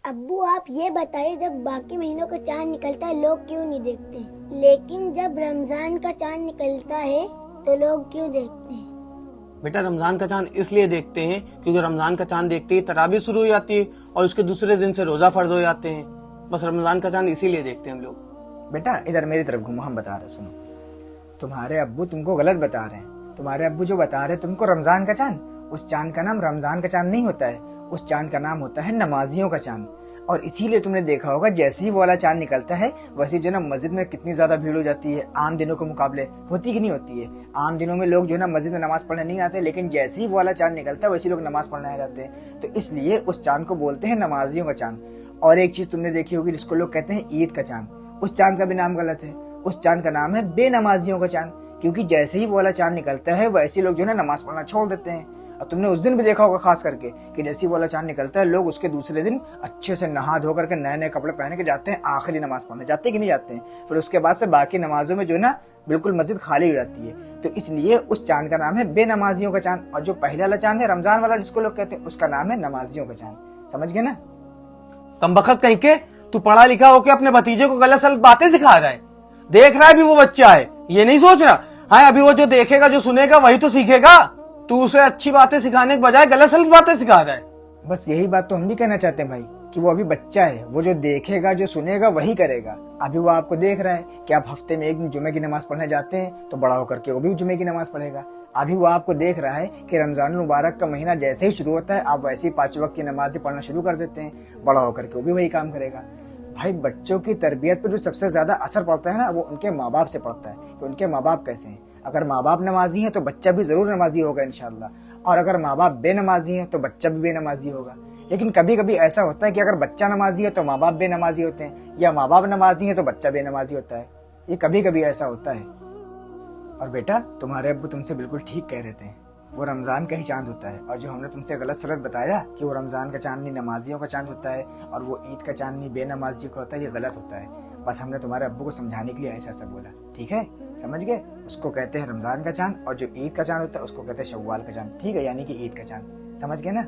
ابو آپ یہ بتائیے، جب باقی مہینوں کا چاند نکلتا ہے لوگ کیوں نہیں دیکھتے، لیکن جب رمضان کا چاند نکلتا ہے تو لوگ کیوں دیکھتے ہیں؟ بیٹا رمضان کا چاند اس لیے دیکھتے ہیں کیونکہ رمضان کا چاند دیکھتے ہی تراویح شروع ہو جاتی ہے اور اس کے دوسرے دن سے روزہ فرض ہو جاتے ہیں. بس رمضان کا چاند اسی لیے دیکھتے ہیں ہم لوگ. بیٹا ادھر میری طرف گھومو، ہم بتا رہے سنو. تمہارے ابو تم کو غلط بتا رہے ہیں. تمہارے ابو جو بتا رہے ہیں تم کو رمضان کا چاند، اس چاند کا نام رمضان کا چاند نہیں ہوتا ہے، اس چاند کا نام ہوتا ہے نمازیوں کا چاند. اور اسی لیے تم نے دیکھا ہوگا جیسے ہی وہ والا چاند نکلتا ہے ویسے جو ہے نا مسجد میں کتنی زیادہ بھیڑ ہو جاتی ہے. عام دنوں کے مقابلے ہوتی کہ نہیں ہوتی ہے؟ عام دنوں میں لوگ جو ہے نا مسجد میں نماز پڑھنے نہیں آتے، لیکن جیسے ہی وہ والا چاند نکلتا ہے ویسے لوگ نماز پڑھنے آ جاتے ہیں. تو اس لیے اس چاند کو بولتے ہیں نمازیوں کا چاند. اور ایک چیز تم نے دیکھی ہوگی جس کو لوگ کہتے ہیں عید کا چاند، اس چاند کا بھی نام غلط ہے. اس چاند کا نام ہے بے نمازیوں کا چاند، کیونکہ جیسے ہی وہ والا چاند نکلتا ہے ویسے لوگ جو ہے نا نماز پڑھنا چھوڑ دیتے ہیں. اور تم نے اس دن بھی دیکھا ہوگا خاص کر کے کہ جیسے ہی وہ والا چاند نکلتا ہے لوگ اس کے دوسرے دن اچھے سے نہا دھو کر کے نئے نئے کپڑے پہن کے جاتے ہیں آخری نماز پڑھنے. جاتے کہ نہیں جاتے ہیں؟ پھر اس کے بعد سے باقی نمازوں میں جو ہے نا بالکل مسجد خالی ہو جاتی ہے. تو اس لیے اس چاند کا نام ہے بے نمازیوں کا چاند. اور جو پہلا والا چاند ہے رمضان والا جس کو لوگ کہتے ہیں اس کا نام ہے نمازیوں کا چاند. سمجھ گئے نا؟ کمبخت کہیں کے تو پڑھا لکھا ہو کے اپنے بھتیجے کو غلط سلط باتیں سکھا رہا ہے. دیکھ رہا ہے بھی وہ بچہ ہے، یہ نہیں سوچ رہا ہاں ابھی وہ جو دیکھے گا جو سنے گا وہی تو سیکھے گا. تو اسے اچھی باتیں سکھانے کے بجائے غلط سلط باتیں سکھا رہا ہے. بس یہی بات تو ہم بھی کہنا چاہتے ہیں بھائی کہ وہ ابھی بچہ ہے، وہ جو دیکھے گا جو سنے گا وہی کرے گا. ابھی وہ آپ کو دیکھ رہا ہے کہ آپ ہفتے میں ایک دن جمعے کی نماز پڑھنے جاتے ہیں، تو بڑا ہو کر کے وہ بھی جمعے کی نماز پڑھے گا. ابھی وہ آپ کو دیکھ رہا ہے کہ رمضان المبارک کا مہینہ جیسے ہی شروع ہوتا ہے آپ ویسے ہی 5 وقت کی نمازیں پڑھنا شروع کر دیتے ہیں. بڑا ہو کر کے وہ بھی وہی کام کرے گا. بھائی بچوں کی تربیت پر جو سب سے زیادہ اثر پڑتا ہے نا وہ ان کے ماں باپ سے پڑتا ہے کہ ان کے ماں باپ کیسے ہیں. اگر ماں باپ نمازی ہیں تو بچہ بھی ضرور نمازی ہوگا انشاءاللہ، اور اگر ماں باپ بے نمازی ہیں تو بچہ بھی بے نمازی ہوگا. لیکن کبھی کبھی ایسا ہوتا ہے کہ اگر بچہ نمازی ہے تو ماں باپ بے نمازی ہوتے ہیں، یا ماں باپ نمازی ہیں تو بچہ بے نمازی ہوتا ہے. یہ کبھی کبھی ایسا ہوتا ہے. اور بیٹا تمہارے ابو تم سے بالکل ٹھیک کہہ رہے تھے، وہ رمضان کا ہی چاند ہوتا ہے. اور جو ہم نے تم سے غلط سلط بتایا کہ وہ رمضان کا چاند نہیں نمازیوں کا چاند ہوتا ہے اور وہ عید کا چاند نہیں بے نمازیوں کا ہوتا ہے، یہ غلط ہوتا ہے. بس ہم نے تمہارے ابو کو سمجھانے کے لیے ایسا ایسا بولا. ٹھیک ہے؟ سمجھ گئے؟ اس کو کہتے ہیں رمضان کا چاند، اور جو عید کا چاند ہوتا ہے اس کو کہتے ہیں شوال کا چاند. ٹھیک ہے؟ یعنی کہ عید کا چاند. سمجھ گئے نا؟